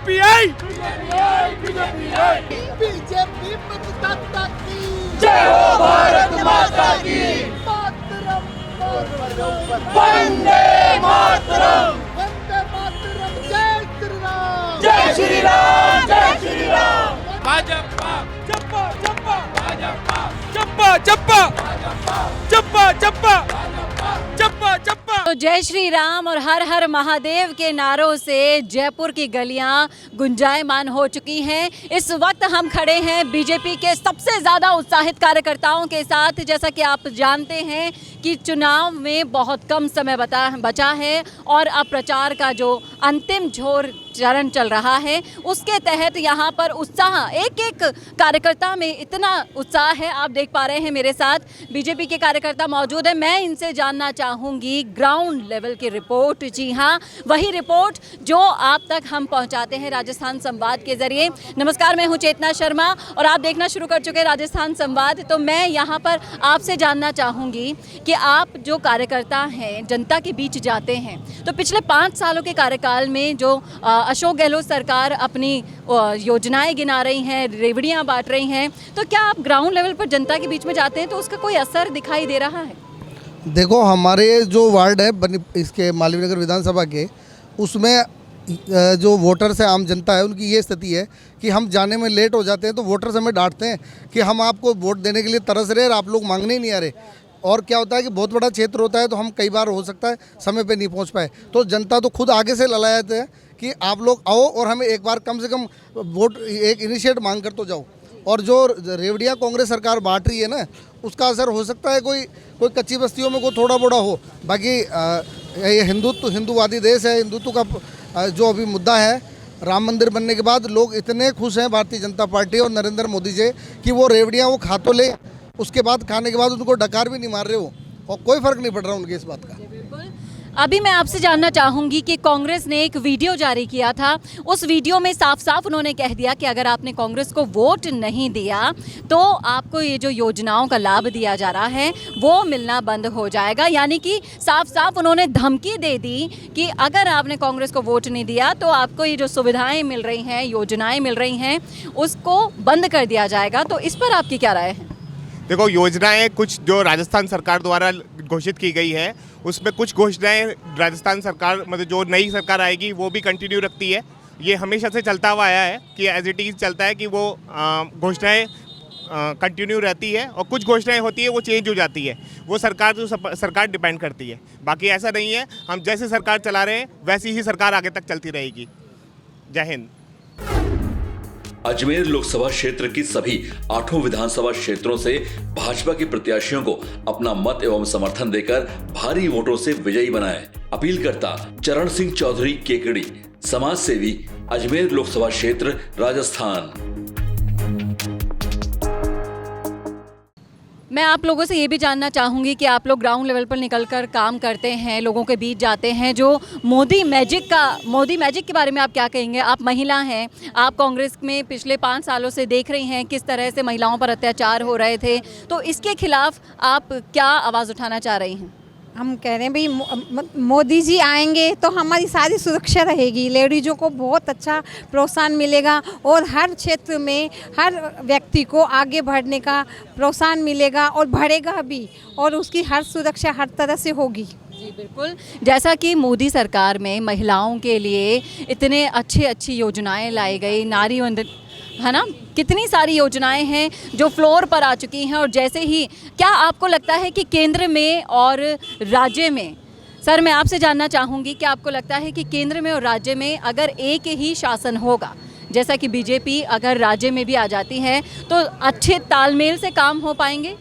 BJP आई BJP मतदाता की जय हो भारत माता की मातरम वंदे मातरम वंदे मातरम जय श्री राम जय श्री राम जय श्री राम भाजपा चप्पा चप्पा भाजपा चप्पा चप्पा चप्पा चप्पा चप्पा चप्पा। तो जय श्री राम और हर हर महादेव के नारों से जयपुर की गलियां गुंजायमान हो चुकी हैं। इस वक्त हम खड़े हैं बीजेपी के सबसे ज़्यादा उत्साहित कार्यकर्ताओं के साथ। जैसा कि आप जानते हैं कि चुनाव में बहुत कम समय बचा है और अब प्रचार का जो अंतिम चरण चल रहा है, उसके तहत यहाँ पर उत्साह, एक एक कार्यकर्ता में इतना उत्साह है। आप देख पा रहे हैं मेरे साथ बीजेपी के कार्यकर्ता मौजूद हैं। मैं इनसे जानना चाहूँगी ग्राउंड लेवल की रिपोर्ट। जी हाँ, वही रिपोर्ट जो आप तक हम पहुँचाते हैं राजस्थान संवाद के ज़रिए। नमस्कार, मैं हूँ चेतना शर्मा और आप देखना शुरू कर चुके हैं राजस्थान संवाद। तो मैं यहाँ पर आपसे जानना चाहूँगी कि आप जो कार्यकर्ता हैं, जनता के बीच जाते हैं, तो पिछले 5 सालों के कार्यकाल में जो अशोक गहलोत सरकार अपनी योजनाएं गिना रही हैं, रेवड़ियां बांट रही हैं, तो क्या आप ग्राउंड लेवल पर जनता के बीच में जाते हैं तो उसका कोई असर दिखाई दे रहा है? देखो, हमारे जो वार्ड है इसके मालवीय नगर विधानसभा के, उसमें जो वोटर्स है, आम जनता है, उनकी ये स्थिति है कि हम जाने में लेट हो जाते हैं तो वोटर्स हमें डांटते हैं कि हम आपको वोट देने के लिए तरस रहे और आप लोग मांगने ही नहीं आ रहे। और क्या होता है कि बहुत बड़ा क्षेत्र होता है तो हम कई बार हो सकता है समय पे नहीं पहुंच पाए, तो जनता तो खुद आगे से ललायते हैं कि आप लोग आओ और हमें एक बार कम से कम वोट, एक इनिशिएट मांग कर तो जाओ। और जो रेवड़ियाँ कांग्रेस सरकार बांट रही है ना, उसका असर हो सकता है कोई कच्ची बस्तियों में कोई थोड़ा बड़ा हो। बाकी ये हिंदूवादी देश है, हिंदुत्व का जो अभी मुद्दा है, राम मंदिर बनने के बाद लोग इतने खुश हैं भारतीय जनता पार्टी और नरेंद्र मोदी जी कि वो रेवड़ियाँ वो खा तो ले, उसके बाद खाने के बाद उनको डकार भी नहीं मार रहे हो और कोई फर्क नहीं पड़ रहा उनके इस बात का। अभी मैं आपसे जानना चाहूँगी कि कांग्रेस ने एक वीडियो जारी किया था। उस वीडियो में साफ साफ उन्होंने कह दिया कि अगर आपने कांग्रेस को वोट नहीं दिया तो आपको ये जो योजनाओं का लाभ दिया जा रहा है वो मिलना बंद हो जाएगा। यानी कि साफ साफ उन्होंने धमकी दे दी कि अगर आपने कांग्रेस को वोट नहीं दिया तो आपको ये जो सुविधाएँ मिल रही हैं, योजनाएँ मिल रही हैं, उसको बंद कर दिया जाएगा। तो इस पर आपकी क्या राय है? देखो, योजनाएं कुछ जो राजस्थान सरकार द्वारा घोषित की गई है, उसमें कुछ घोषणाएं राजस्थान सरकार, मतलब जो नई सरकार आएगी वो भी कंटिन्यू रखती है। ये हमेशा से चलता हुआ आया है कि एज इट इज़ चलता है कि वो घोषणाएं कंटिन्यू रहती है और कुछ घोषणाएं होती है वो चेंज हो जाती है। वो सरकार डिपेंड करती है। बाकी ऐसा नहीं है, हम जैसे सरकार चला रहे हैं वैसी ही सरकार आगे तक चलती रहेगी। जय हिंद। अजमेर लोकसभा क्षेत्र की सभी 8 विधानसभा क्षेत्रों से भाजपा के प्रत्याशियों को अपना मत एवं समर्थन देकर भारी वोटों से विजयी बनाएं। अपील करता चरण सिंह चौधरी केकड़ी, समाज सेवी, अजमेर लोकसभा क्षेत्र, राजस्थान। मैं आप लोगों से ये भी जानना चाहूँगी कि आप लोग ग्राउंड लेवल पर निकलकर काम करते हैं, लोगों के बीच जाते हैं, जो मोदी मैजिक के बारे में आप क्या कहेंगे? आप महिला हैं, आप कांग्रेस में पिछले 5 सालों से देख रही हैं किस तरह से महिलाओं पर अत्याचार हो रहे थे, तो इसके खिलाफ आप क्या आवाज़ उठाना चाह रही हैं? हम कह रहे हैं भाई मोदी जी आएंगे तो हमारी सारी सुरक्षा रहेगी, लेडीज़ों को बहुत अच्छा प्रोत्साहन मिलेगा और हर क्षेत्र में हर व्यक्ति को आगे बढ़ने का प्रोत्साहन मिलेगा और बढ़ेगा भी, और उसकी हर सुरक्षा हर तरह से होगी। जी बिल्कुल, जैसा कि मोदी सरकार में महिलाओं के लिए इतने अच्छी योजनाएं लाई गई, नारी वंदन, है ना, कितनी सारी योजनाएं हैं जो फ्लोर पर आ चुकी हैं। और जैसे ही, क्या आपको लगता है कि केंद्र में और राज्य में, सर मैं आपसे जानना चाहूँगी कि आपको लगता है कि केंद्र में और राज्य में अगर एक ही शासन होगा, जैसा कि बीजेपी अगर राज्य में भी आ जाती है, तो अच्छे तालमेल से काम हो पाएंगे?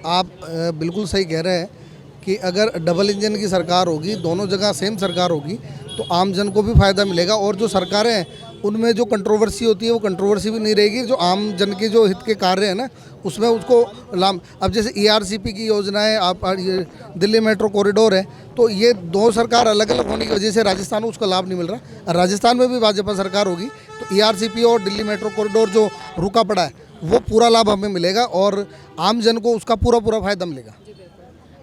आप बिल्कुल सही कह रहे हैं कि अगर डबल इंजन की सरकार होगी, दोनों जगह सेम सरकार होगी, तो आम जन को भी फ़ायदा मिलेगा और जो सरकारें हैं उनमें जो कंट्रोवर्सी होती है वो कंट्रोवर्सी भी नहीं रहेगी। जो आम जन के जो हित के कार्य हैं ना, उसमें उसको लाभ, अब जैसे ERCP की योजनाएं, आप ये दिल्ली मेट्रो कॉरिडोर है, तो ये 2 सरकार अलग अलग होने की वजह से राजस्थान को उसका लाभ नहीं मिल रहा। राजस्थान में भी भाजपा सरकार होगी तो ERCP और दिल्ली मेट्रो कॉरिडोर जो रुका पड़ा है वो पूरा लाभ हमें मिलेगा और आम जन को उसका पूरा फ़ायदा मिलेगा।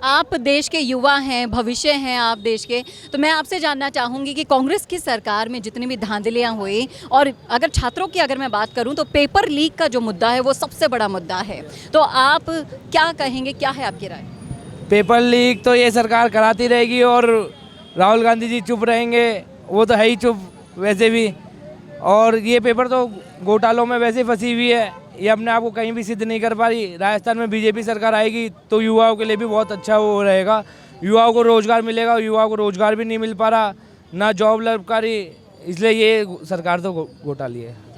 आप देश के युवा हैं, भविष्य हैं आप देश के, तो मैं आपसे जानना चाहूँगी कि कांग्रेस की सरकार में जितनी भी धांधलियाँ हुई, और अगर छात्रों की अगर मैं बात करूँ तो पेपर लीक का जो मुद्दा है वो सबसे बड़ा मुद्दा है, तो आप क्या कहेंगे, क्या है आपकी राय? पेपर लीक तो ये सरकार कराती रहेगी और राहुल गांधी जी चुप रहेंगे, वो तो है ही चुप वैसे भी। और ये पेपर तो घोटालों में वैसे ही फंसी हुई है, ये अपने आप को कहीं भी सिद्ध नहीं कर पा रही। राजस्थान में बीजेपी सरकार आएगी तो युवाओं के लिए भी बहुत अच्छा वो रहेगा, युवाओं को रोज़गार मिलेगा, युवाओं को रोज़गार भी नहीं मिल पा रहा, ना जॉब लग पा रही, इसलिए ये सरकार तो घोटाली है।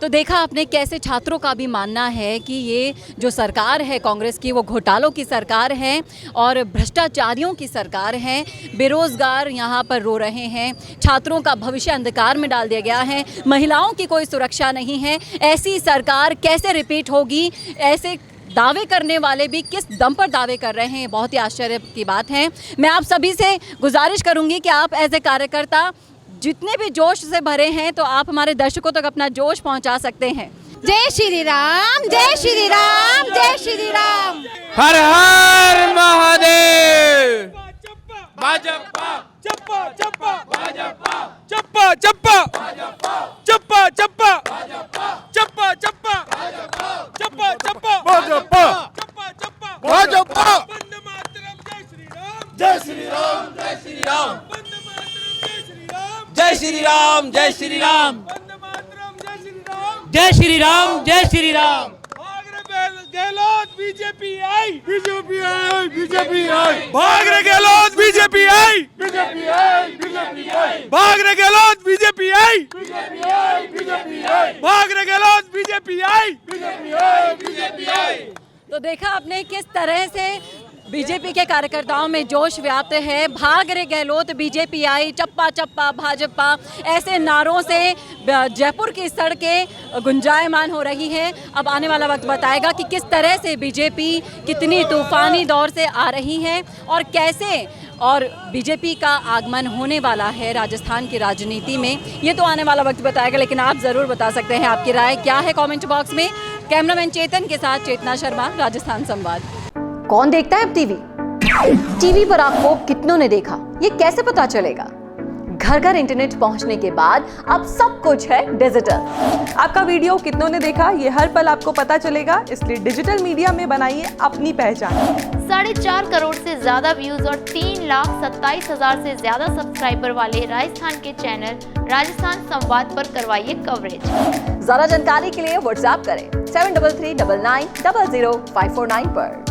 तो देखा आपने कैसे छात्रों का भी मानना है कि ये जो सरकार है कांग्रेस की वो घोटालों की सरकार है और भ्रष्टाचारियों की सरकार है। बेरोजगार यहाँ पर रो रहे हैं, छात्रों का भविष्य अंधकार में डाल दिया गया है, महिलाओं की कोई सुरक्षा नहीं है। ऐसी सरकार कैसे रिपीट होगी? ऐसे दावे करने वाले भी किस दम पर दावे कर रहे हैं, बहुत ही आश्चर्य की बात है। मैं आप सभी से गुजारिश करूँगी कि आप एज ए कार्यकर्ता जितने भी जोश से भरे हैं तो आप हमारे दर्शकों तक अपना जोश पहुंचा सकते हैं। जय श्री राम, जय श्री राम, जय श्री राम। हर हर महादेव। भाजपा चप्पा चप्पा भाजपा चप्पा चप्पा चप्पा चप्पा चप्पा चप्पा चप्पा चप्पा भाजपा चप्पा चप्पा भाजपा। वंदे मातरम। जय श्री राम, जय श्री राम, जय श्री राम, जय श्री राम, जय श्री राम, वंदे मातरम। जय श्री राम, जय श्री राम। भाग रे गहलोत, बीजेपी आई, बीजेपी आई, बीजेपी आई। भाग रे गहलोत, बीजेपी आई, बीजेपी आई, बीजेपी आई। भाग रे गहलोत, बीजेपी आई, बीजेपी आई, बीजेपी आई। भाग रे गहलोत, बीजेपी आई, बीजेपी आई, बीजेपी आई। तो देखा आपने किस तरह से बीजेपी के कार्यकर्ताओं में जोश व्याप्त है। भाग रे गहलोत, बीजेपी आई, चप्पा चप्पा भाजपा, ऐसे नारों से जयपुर की सड़कें गुंजायमान हो रही है। अब आने वाला वक्त बताएगा कि किस तरह से बीजेपी कितनी तूफानी दौर से आ रही है और कैसे और बीजेपी का आगमन होने वाला है राजस्थान की राजनीति में, ये तो आने वाला वक्त बताएगा। लेकिन आप ज़रूर बता सकते हैं आपकी राय क्या है कमेंट बॉक्स में। कैमरामैन चेतन के साथ चेतना शर्मा, राजस्थान संवाद। कौन देखता है अब टीवी? टीवी पर आपको कितनों ने देखा, ये कैसे पता चलेगा? घर घर इंटरनेट पहुंचने के बाद अब सब कुछ है डिजिटल। आपका वीडियो कितनों ने देखा ये हर पल आपको पता चलेगा, इसलिए डिजिटल मीडिया में बनाइए अपनी पहचान। 4.5 करोड़ से ज्यादा व्यूज और 3,27,000 से ज्यादा सब्सक्राइबर वाले राजस्थान के चैनल राजस्थान संवाद पर करवाइए कवरेज। ज्यादा जानकारी के लिए व्हाट्सएप करें 7339900549 पर।